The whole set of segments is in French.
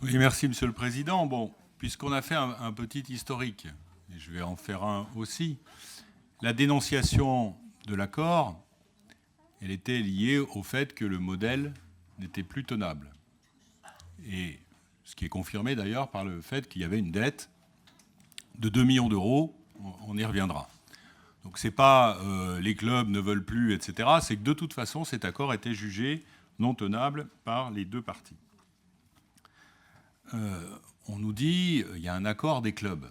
Oui, merci Monsieur le Président. Bon, puisqu'on a fait un petit historique, et je vais en faire un aussi, la dénonciation de l'accord, elle était liée au fait que le modèle n'était plus tenable. Et ce qui est confirmé d'ailleurs par le fait qu'il y avait une dette de 2 millions d'euros, on y reviendra. Donc c'est pas les clubs ne veulent plus, etc. C'est que de toute façon cet accord était jugé non tenable par les deux parties. On nous dit il y a un accord des clubs.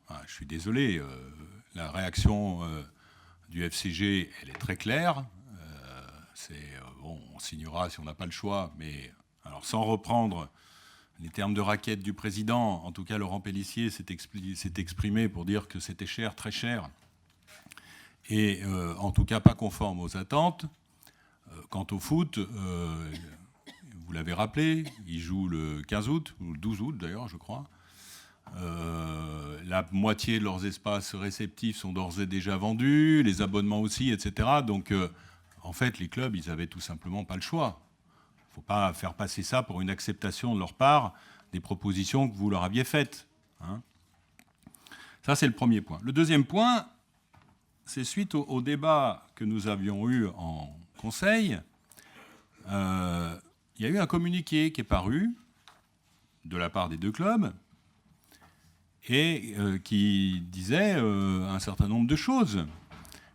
Ah, je suis désolé, la réaction du FCG, elle est très claire. Bon, on signera si on n'a pas le choix, mais alors sans reprendre les termes de raquette du président, en tout cas Laurent Pellissier s'est exprimé pour dire que c'était cher, très cher, et en tout cas pas conforme aux attentes. Quant au foot, vous l'avez rappelé, il joue le 15 août, ou le 12 août d'ailleurs, je crois. La moitié de leurs espaces réceptifs sont d'ores et déjà vendus, les abonnements aussi, etc. Donc, en fait, les clubs, ils n'avaient tout simplement pas le choix. Il ne faut pas faire passer ça pour une acceptation de leur part des propositions que vous leur aviez faites. Hein. Ça, c'est le premier point. Le deuxième point, c'est suite au débat que nous avions eu en Conseil. Il y a eu un communiqué qui est paru de la part des deux clubs et qui disait un certain nombre de choses,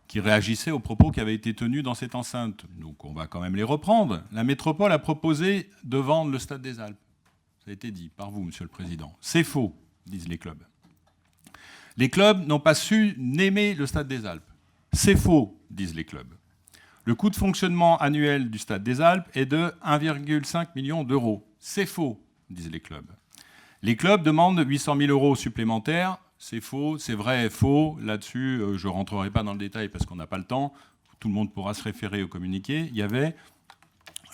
qui réagissaient aux propos qui avaient été tenus dans cette enceinte. Donc on va quand même les reprendre. La métropole a proposé de vendre le Stade des Alpes. Ça a été dit par vous, Monsieur le Président. C'est faux, disent les clubs. Les clubs n'ont pas su n'aimer le Stade des Alpes. C'est faux, disent les clubs. Le coût de fonctionnement annuel du Stade des Alpes est de 1,5 million d'euros. C'est faux, disent les clubs. Les clubs demandent 800 000 euros supplémentaires. C'est faux, c'est vrai et faux. Là-dessus, je ne rentrerai pas dans le détail parce qu'on n'a pas le temps. Tout le monde pourra se référer au communiqué. Il y avait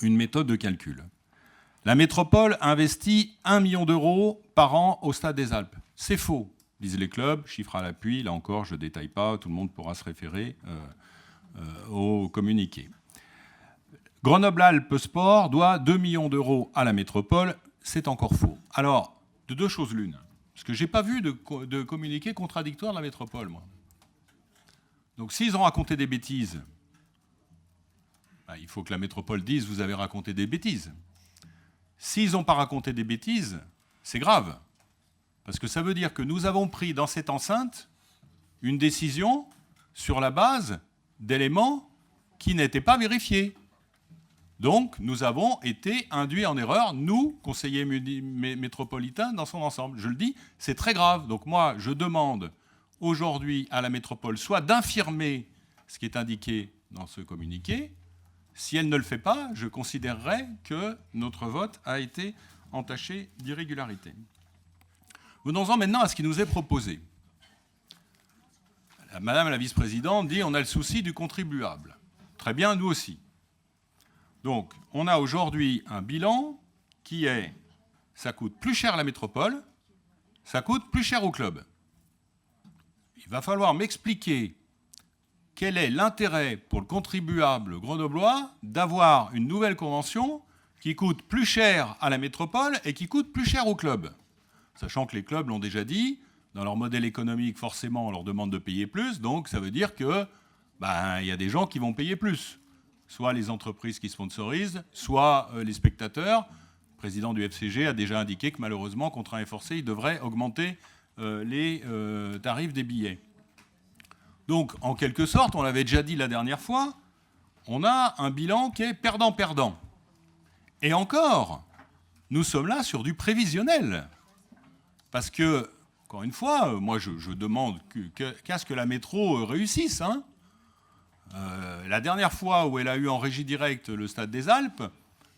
une méthode de calcul. La métropole investit 1 million d'euros par an au Stade des Alpes. C'est faux, disent les clubs. Chiffre à l'appui. Là encore, je ne détaille pas. Tout le monde pourra se référer au communiqué. Grenoble-Alpes Sport doit 2 millions d'euros à la métropole. C'est encore faux. Alors, de deux choses l'une. Parce que je n'ai pas vu de communiqué contradictoire de la métropole, moi. Donc s'ils ont raconté des bêtises, il faut que la métropole dise « vous avez raconté des bêtises ». S'ils n'ont pas raconté des bêtises, c'est grave. Parce que ça veut dire que nous avons pris dans cette enceinte une décision sur la base d'éléments qui n'étaient pas vérifiés. Donc, nous avons été induits en erreur, nous, conseillers métropolitains, dans son ensemble. Je le dis, c'est très grave. Donc moi, je demande aujourd'hui à la métropole soit d'infirmer ce qui est indiqué dans ce communiqué. Si elle ne le fait pas, je considérerai que notre vote a été entaché d'irrégularité. Venons-en maintenant à ce qui nous est proposé. Madame la vice-présidente dit on a le souci du contribuable. Très bien, nous aussi. Donc, on a aujourd'hui un bilan qui est, ça coûte plus cher à la métropole, ça coûte plus cher au club. Il va falloir m'expliquer quel est l'intérêt pour le contribuable grenoblois d'avoir une nouvelle convention qui coûte plus cher à la métropole et qui coûte plus cher au club. Sachant que les clubs l'ont déjà dit, dans leur modèle économique, forcément, on leur demande de payer plus, donc ça veut dire que y a des gens qui vont payer plus. Soit les entreprises qui sponsorisent, soit les spectateurs. Le président du FCG a déjà indiqué que malheureusement, contraint et forcé, il devrait augmenter les tarifs des billets. Donc, en quelque sorte, on l'avait déjà dit la dernière fois, on a un bilan qui est perdant-perdant. Et encore, nous sommes là sur du prévisionnel. Parce que, encore une fois, moi je demande qu'à ce que la métro réussisse, hein. La dernière fois où elle a eu en régie directe le Stade des Alpes,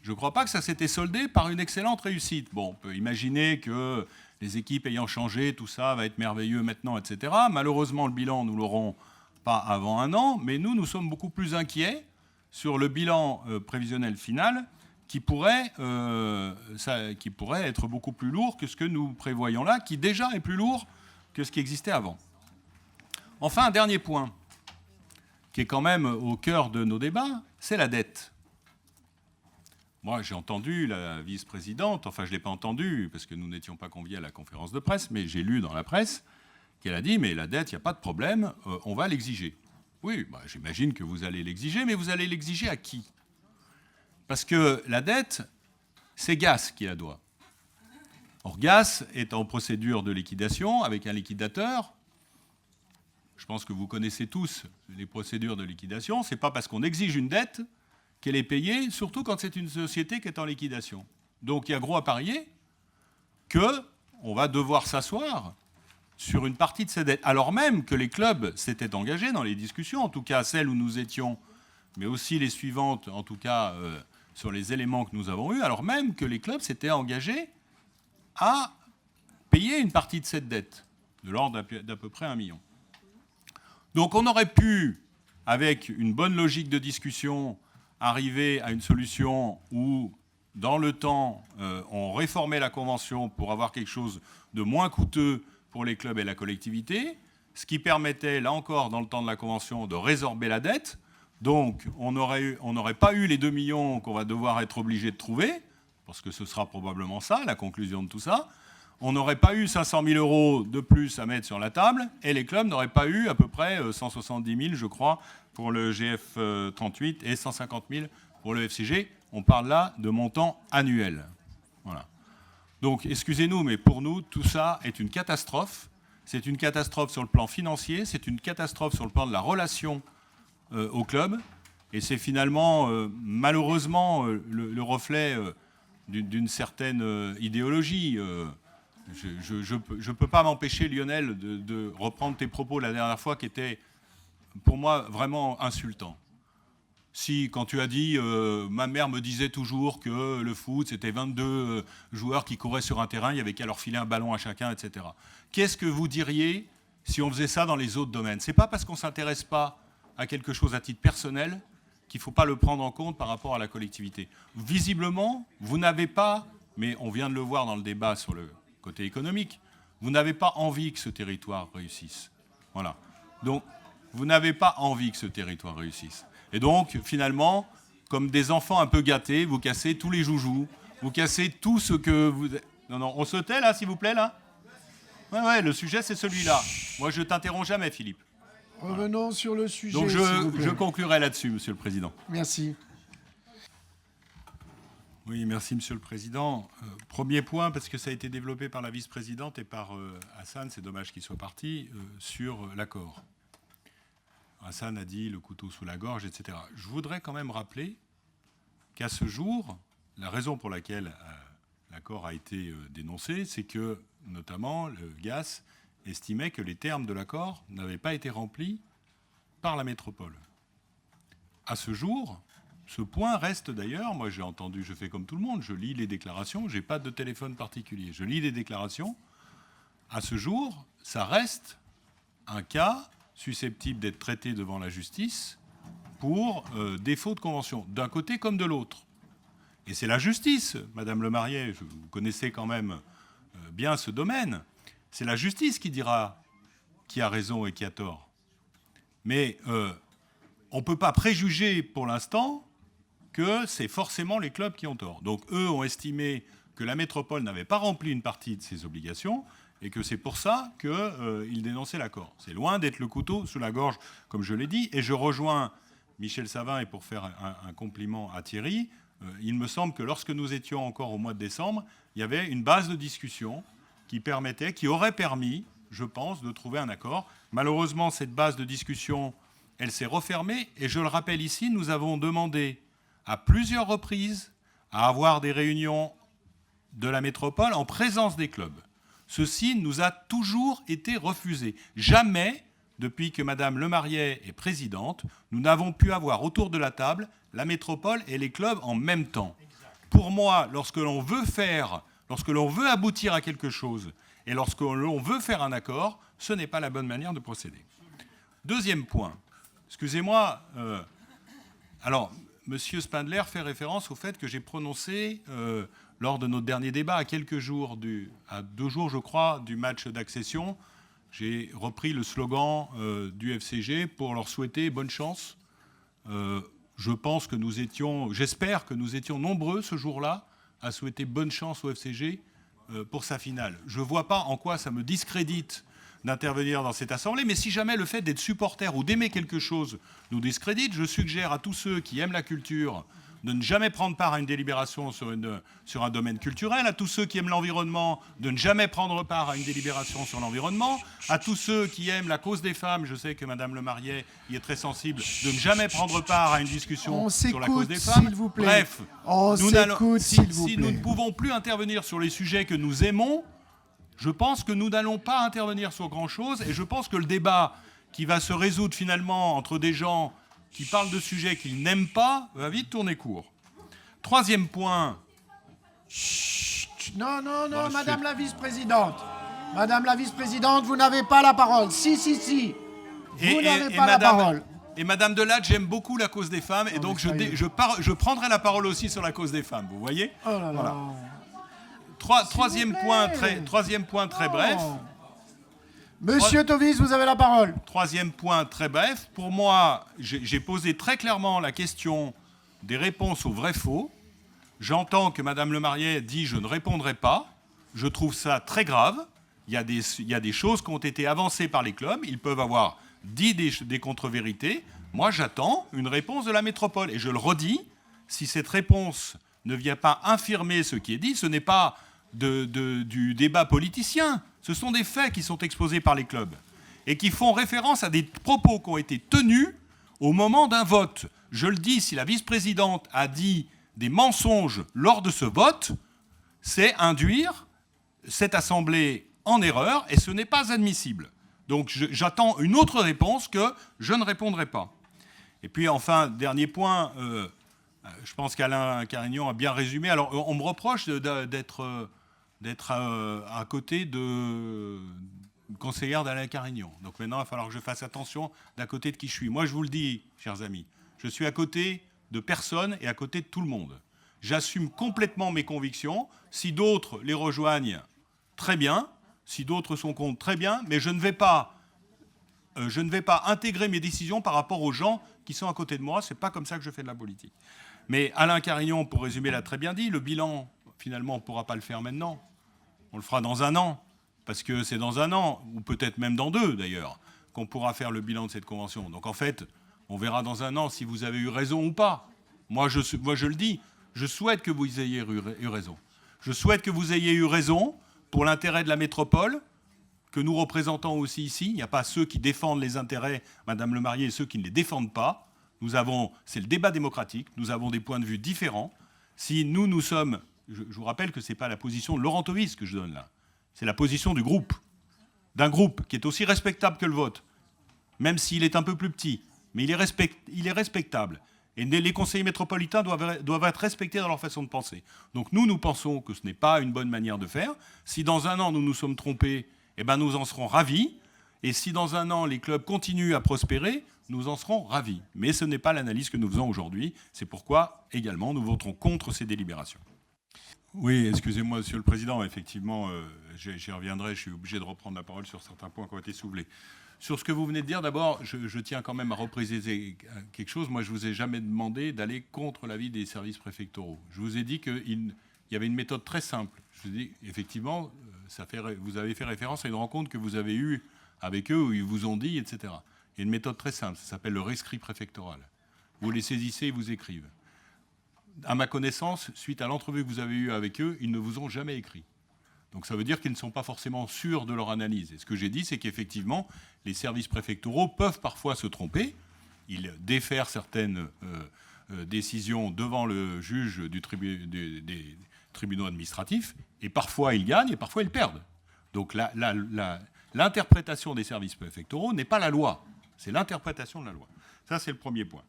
je ne crois pas que ça s'était soldé par une excellente réussite. Bon, on peut imaginer que les équipes ayant changé, tout ça va être merveilleux maintenant, etc. Malheureusement, le bilan, nous ne l'aurons pas avant un an, mais nous sommes beaucoup plus inquiets sur le bilan prévisionnel final qui pourrait être beaucoup plus lourd que ce que nous prévoyons là, qui déjà est plus lourd que ce qui existait avant. Enfin, un dernier point, qui est quand même au cœur de nos débats, c'est la dette. Moi, j'ai entendu la vice-présidente, enfin, je ne l'ai pas entendu, parce que nous n'étions pas conviés à la conférence de presse, mais j'ai lu dans la presse qu'elle a dit, mais la dette, il n'y a pas de problème, on va l'exiger. Oui, bah, j'imagine que vous allez l'exiger, mais vous allez l'exiger à qui? Parce que la dette, c'est GAS qui la doit. Or, GAS est en procédure de liquidation avec un liquidateur. Je pense que vous connaissez tous les procédures de liquidation. Ce n'est pas parce qu'on exige une dette qu'elle est payée, surtout quand c'est une société qui est en liquidation. Donc il y a gros à parier qu'on va devoir s'asseoir sur une partie de ces dettes, alors même que les clubs s'étaient engagés dans les discussions, en tout cas celles où nous étions, mais aussi les suivantes, en tout cas sur les éléments que nous avons eus, alors même que les clubs s'étaient engagés à payer une partie de cette dette, de l'ordre d'à peu près 1 million. Donc on aurait pu, avec une bonne logique de discussion, arriver à une solution où, dans le temps, on réformait la convention pour avoir quelque chose de moins coûteux pour les clubs et la collectivité, ce qui permettait, là encore, dans le temps de la convention, de résorber la dette. Donc on n'aurait pas eu les 2 millions qu'on va devoir être obligé de trouver, parce que ce sera probablement ça, la conclusion de tout ça. On n'aurait pas eu 500 000 euros de plus à mettre sur la table, et les clubs n'auraient pas eu à peu près 170 000, je crois, pour le GF 38 et 150 000 pour le FCG. On parle là de montants annuels. Voilà. Donc, excusez-nous, mais pour nous, tout ça est une catastrophe. C'est une catastrophe sur le plan financier, c'est une catastrophe sur le plan de la relation au club, et c'est finalement, malheureusement, le reflet d'une certaine idéologie. Je ne peux pas m'empêcher, Lionel, de reprendre tes propos la dernière fois qui étaient, pour moi, vraiment insultants. Si, quand tu as dit ma mère me disait toujours que le foot, c'était 22 joueurs qui couraient sur un terrain, il y avait qu'à leur filer un ballon à chacun, etc. Qu'est-ce que vous diriez si on faisait ça dans les autres domaines? Ce n'est pas parce qu'on ne s'intéresse pas à quelque chose à titre personnel qu'il ne faut pas le prendre en compte par rapport à la collectivité. Visiblement, vous n'avez pas, mais on vient de le voir dans le débat sur le côté économique, vous n'avez pas envie que ce territoire réussisse. Voilà. Donc, vous n'avez pas envie que ce territoire réussisse. Et donc, finalement, comme des enfants un peu gâtés, vous cassez tous les joujoux, vous cassez tout ce que vous... Non, non, on se tait, là, s'il vous plaît, là? Ouais, le sujet, c'est celui-là. Moi, je t'interromps jamais, Philippe. Revenons sur le sujet. Donc, je conclurai là-dessus, Monsieur le Président. Merci. Oui, merci, Monsieur le Président. Premier point, parce que ça a été développé par la vice-présidente et par Hassan, c'est dommage qu'il soit parti, sur l'accord. Hassan a dit le couteau sous la gorge, etc. Je voudrais quand même rappeler qu'à ce jour, la raison pour laquelle l'accord a été dénoncé, c'est que, notamment, le GAS estimait que les termes de l'accord n'avaient pas été remplis par la métropole. À ce jour, ce point reste d'ailleurs, moi j'ai entendu, je fais comme tout le monde, je lis les déclarations, je n'ai pas de téléphone particulier, je lis les déclarations. À ce jour, ça reste un cas susceptible d'être traité devant la justice pour défaut de convention, d'un côté comme de l'autre. Et c'est la justice, Madame Lemarié, vous connaissez quand même bien ce domaine, c'est la justice qui dira qui a raison et qui a tort. Mais on ne peut pas préjuger pour l'instant que c'est forcément les clubs qui ont tort. Donc eux ont estimé que la métropole n'avait pas rempli une partie de ses obligations et que c'est pour ça qu'ils dénonçaient l'accord. C'est loin d'être le couteau sous la gorge, comme je l'ai dit. Et je rejoins Michel Savin, et pour faire un compliment à Thierry, il me semble que lorsque nous étions encore au mois de décembre, il y avait une base de discussion qui aurait permis, je pense, de trouver un accord. Malheureusement, cette base de discussion, elle s'est refermée. Et je le rappelle ici, nous avons demandé à plusieurs reprises à avoir des réunions de la métropole en présence des clubs. Ceci nous a toujours été refusé. Jamais, depuis que Mme Lemarié est présidente, nous n'avons pu avoir autour de la table la métropole et les clubs en même temps. Pour moi, lorsque l'on veut aboutir à quelque chose et lorsque l'on veut faire un accord, ce n'est pas la bonne manière de procéder. Deuxième point. Excusez-moi. Alors, M. Spindler fait référence au fait que j'ai prononcé, lors de notre dernier débat, à 2 jours, je crois, du match d'accession, j'ai repris le slogan du FCG pour leur souhaiter bonne chance j'espère que nous étions nombreux ce jour-là à souhaiter bonne chance au FCG pour sa finale. Je ne vois pas en quoi ça me discrédite d'intervenir dans cette assemblée, mais si jamais le fait d'être supporter ou d'aimer quelque chose nous discrédite, je suggère à tous ceux qui aiment la culture de ne jamais prendre part à une délibération sur un domaine culturel, à tous ceux qui aiment l'environnement, de ne jamais prendre part à une délibération sur l'environnement, à tous ceux qui aiment la cause des femmes, je sais que Mme Le Mariet y est très sensible, de ne jamais prendre part à une discussion sur la cause des femmes. S'il vous plaît. Bref, si nous ne plaît. pouvons plus intervenir sur les sujets que nous aimons, je pense que nous n'allons pas intervenir sur grand-chose, et je pense que le débat qui va se résoudre finalement entre des gens qui parlent de sujets qu'ils n'aiment pas, va vite tourner court. Troisième point. Chut, non, Madame la vice-présidente. Madame la vice-présidente, vous n'avez pas la parole. Si. Vous n'avez pas la parole. Et Madame Delattre, j'aime beaucoup la cause des femmes, et donc je prendrai la parole aussi sur la cause des femmes, vous voyez ? Oh là là. Voilà. Troisième point très bref. Monsieur Tovis, vous avez la parole. Troisième point très bref. Pour moi, j'ai posé très clairement la question des réponses au vrai-faux. J'entends que Mme Le Mariet dit « je ne répondrai pas ». Je trouve ça très grave. Il y a des choses qui ont été avancées par les clubs. Ils peuvent avoir dit des contre-vérités. Moi, j'attends une réponse de la métropole. Et je le redis, si cette réponse ne vient pas infirmer ce qui est dit, ce n'est pas du débat politicien. Ce sont des faits qui sont exposés par les clubs et qui font référence à des propos qui ont été tenus au moment d'un vote. Je le dis, si la vice-présidente a dit des mensonges lors de ce vote, c'est induire cette assemblée en erreur et ce n'est pas admissible. Donc j'attends une autre réponse que je ne répondrai pas. Et puis enfin, dernier point, je pense qu'Alain Carignon a bien résumé. Alors on me reproche d'être à côté de conseillère d'Alain Carignon. Donc maintenant, il va falloir que je fasse attention d'à côté de qui je suis. Moi, je vous le dis, chers amis, je suis à côté de personne et à côté de tout le monde. J'assume complètement mes convictions. Si d'autres les rejoignent, très bien. Si d'autres sont contre, très bien. Mais je ne vais pas intégrer mes décisions par rapport aux gens qui sont à côté de moi. Ce n'est pas comme ça que je fais de la politique. Mais Alain Carignon, pour résumer, l'a très bien dit. Le bilan, finalement, on ne pourra pas le faire maintenant. On le fera dans un an, parce que c'est dans un an, ou peut-être même dans 2 d'ailleurs, qu'on pourra faire le bilan de cette convention. Donc en fait, on verra dans un an si vous avez eu raison ou pas. Moi, je le dis, je souhaite que vous ayez eu raison. Je souhaite que vous ayez eu raison pour l'intérêt de la métropole, que nous représentons aussi ici. Il n'y a pas ceux qui défendent les intérêts, Madame Le Mariet, et ceux qui ne les défendent pas. C'est le débat démocratique, nous avons des points de vue différents. Si nous sommes... Je vous rappelle que ce n'est pas la position de Laurent Tovis que je donne là. C'est la position du groupe. D'un groupe qui est aussi respectable que le vôtre, même s'il est un peu plus petit. Mais il est respectable. Et les conseillers métropolitains doivent être respectés dans leur façon de penser. Donc nous pensons que ce n'est pas une bonne manière de faire. Si dans un an nous nous sommes trompés, eh ben nous en serons ravis. Et si dans un an les clubs continuent à prospérer, nous en serons ravis. Mais ce n'est pas l'analyse que nous faisons aujourd'hui. C'est pourquoi également nous voterons contre ces délibérations. Oui, excusez-moi, Monsieur le Président. Effectivement, j'y reviendrai. Je suis obligé de reprendre la parole sur certains points qui ont été soulevés. Sur ce que vous venez de dire, d'abord, je tiens quand même à repréciser quelque chose. Moi, je ne vous ai jamais demandé d'aller contre l'avis des services préfectoraux. Je vous ai dit qu'il y avait une méthode très simple. Je vous ai dit, effectivement, vous avez fait référence à une rencontre que vous avez eue avec eux où ils vous ont dit, etc. Il y a une méthode très simple. Ça s'appelle le rescrit préfectoral. Vous les saisissez et vous écrivent. À ma connaissance, suite à l'entrevue que vous avez eue avec eux, ils ne vous ont jamais écrit. Donc ça veut dire qu'ils ne sont pas forcément sûrs de leur analyse. Et ce que j'ai dit, c'est qu'effectivement, les services préfectoraux peuvent parfois se tromper. Ils défèrent certaines décisions devant le juge des tribunaux administratifs, et parfois ils gagnent, et parfois ils perdent. Donc l'interprétation des services préfectoraux n'est pas la loi, c'est l'interprétation de la loi. Ça, c'est le premier point.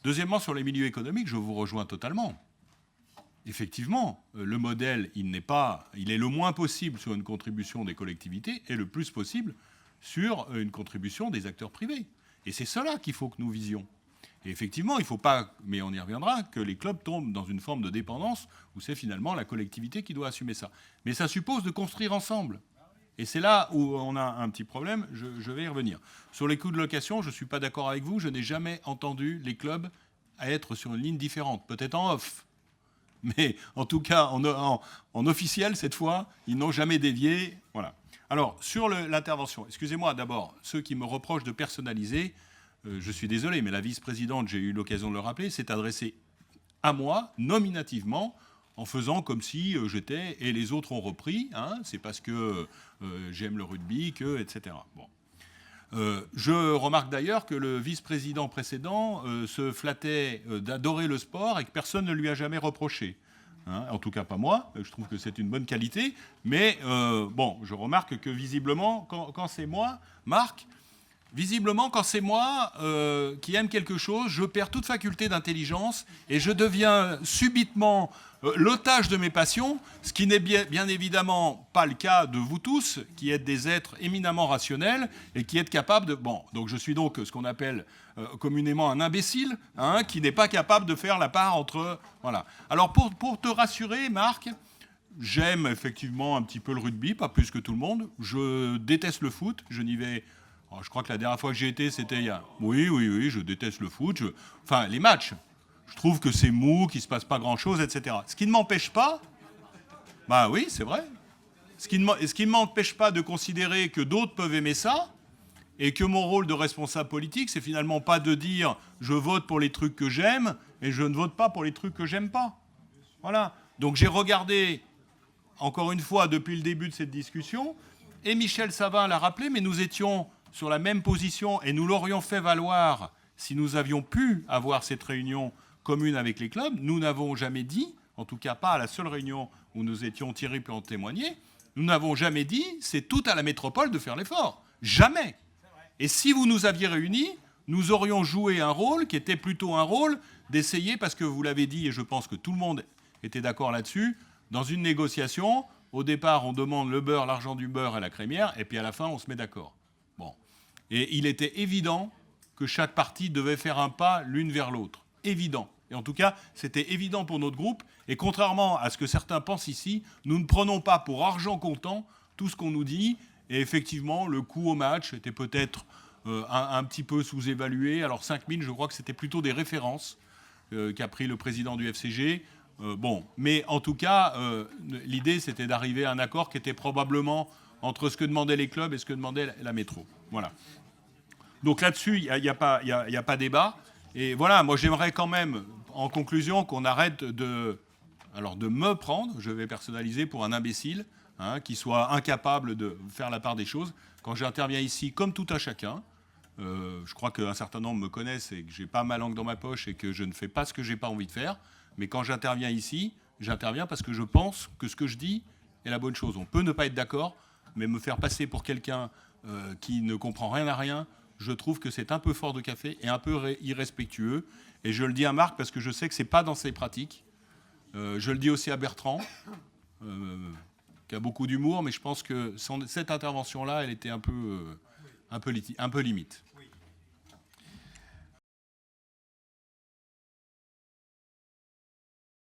Deuxièmement, sur les milieux économiques, je vous rejoins totalement. Effectivement, le modèle, il est le moins possible sur une contribution des collectivités et le plus possible sur une contribution des acteurs privés. Et c'est cela qu'il faut que nous visions. Et effectivement, il ne faut pas, mais on y reviendra, que les clubs tombent dans une forme de dépendance où c'est finalement la collectivité qui doit assumer ça. Mais ça suppose de construire ensemble. Et c'est là où on a un petit problème, je vais y revenir. Sur les coûts de location, je ne suis pas d'accord avec vous, je n'ai jamais entendu les clubs à être sur une ligne différente, peut-être en off. Mais en tout cas, en officiel, cette fois, ils n'ont jamais dévié. Voilà. Alors, sur l'intervention, excusez-moi d'abord, ceux qui me reprochent de personnaliser, je suis désolé, mais la vice-présidente, j'ai eu l'occasion de le rappeler, s'est adressée à moi, nominativement, en faisant comme si j'étais, et les autres ont repris, hein, c'est parce que j'aime le rugby, que, etc. Bon. Je remarque d'ailleurs que le vice-président précédent se flattait d'adorer le sport et que personne ne lui a jamais reproché. Hein, en tout cas, pas moi. Je trouve que c'est une bonne qualité. Mais bon, je remarque que visiblement, quand c'est moi, Marc, visiblement, quand c'est moi qui aime quelque chose, je perds toute faculté d'intelligence et je deviens subitement l'otage de mes passions, ce qui n'est bien évidemment pas le cas de vous tous, qui êtes des êtres éminemment rationnels et qui êtes capables de... Bon, donc je suis donc ce qu'on appelle communément un imbécile, hein, qui n'est pas capable de faire la part entre... Voilà. Alors pour te rassurer, Marc, j'aime effectivement un petit peu le rugby, pas plus que tout le monde. Je déteste le foot, je n'y vais... Alors, je crois que la dernière fois que j'y étais, c'était il y a... Oui, je déteste le foot. Enfin, les matchs. Je trouve que c'est mou, qu'il ne se passe pas grand-chose, etc. Ce qui ne m'empêche pas... Bah oui, c'est vrai. Ce qui ne m'empêche pas de considérer que d'autres peuvent aimer ça et que mon rôle de responsable politique, c'est finalement pas de dire je vote pour les trucs que j'aime et je ne vote pas pour les trucs que j'aime pas. Voilà. Donc j'ai regardé, encore une fois, depuis le début de cette discussion, et Michel Savin l'a rappelé, mais nous étions sur la même position et nous l'aurions fait valoir si nous avions pu avoir cette réunion commune avec les clubs. Nous n'avons jamais dit, en tout cas pas à la seule réunion où nous étions, Thierry peut en témoigner, nous n'avons jamais dit c'est tout à la métropole de faire l'effort. Jamais. Et si vous nous aviez réunis, nous aurions joué un rôle qui était plutôt un rôle d'essayer, parce que vous l'avez dit, et je pense que tout le monde était d'accord là-dessus, dans une négociation, au départ on demande le beurre, l'argent du beurre et la crémière, et puis à la fin on se met d'accord. Bon. Et il était évident que chaque partie devait faire un pas l'une vers l'autre. Évident. Et en tout cas, c'était évident pour notre groupe. Et contrairement à ce que certains pensent ici, nous ne prenons pas pour argent comptant tout ce qu'on nous dit. Et effectivement, le coût au match était peut-être un petit peu sous-évalué. Alors 5 000, je crois que c'était plutôt des références qu'a pris le président du FCG. Bon, mais en tout cas, l'idée, c'était d'arriver à un accord qui était probablement entre ce que demandaient les clubs et ce que demandait la métro. Voilà. Donc là-dessus, il n'y a pas débat. Et voilà, moi j'aimerais quand même, en conclusion, qu'on arrête de me prendre, je vais personnaliser, pour un imbécile, hein, qui soit incapable de faire la part des choses. Quand j'interviens ici, comme tout un chacun, je crois qu'un certain nombre me connaissent et que j'ai pas ma langue dans ma poche et que je ne fais pas ce que j'ai pas envie de faire. Mais quand j'interviens ici, j'interviens parce que je pense que ce que je dis est la bonne chose. On peut ne pas être d'accord, mais me faire passer pour quelqu'un qui ne comprend rien à rien, je trouve que c'est un peu fort de café et un peu irrespectueux. Et je le dis à Marc parce que je sais que ce n'est pas dans ses pratiques. Je le dis aussi à Bertrand, qui a beaucoup d'humour, mais je pense que cette intervention-là, elle était un peu limite.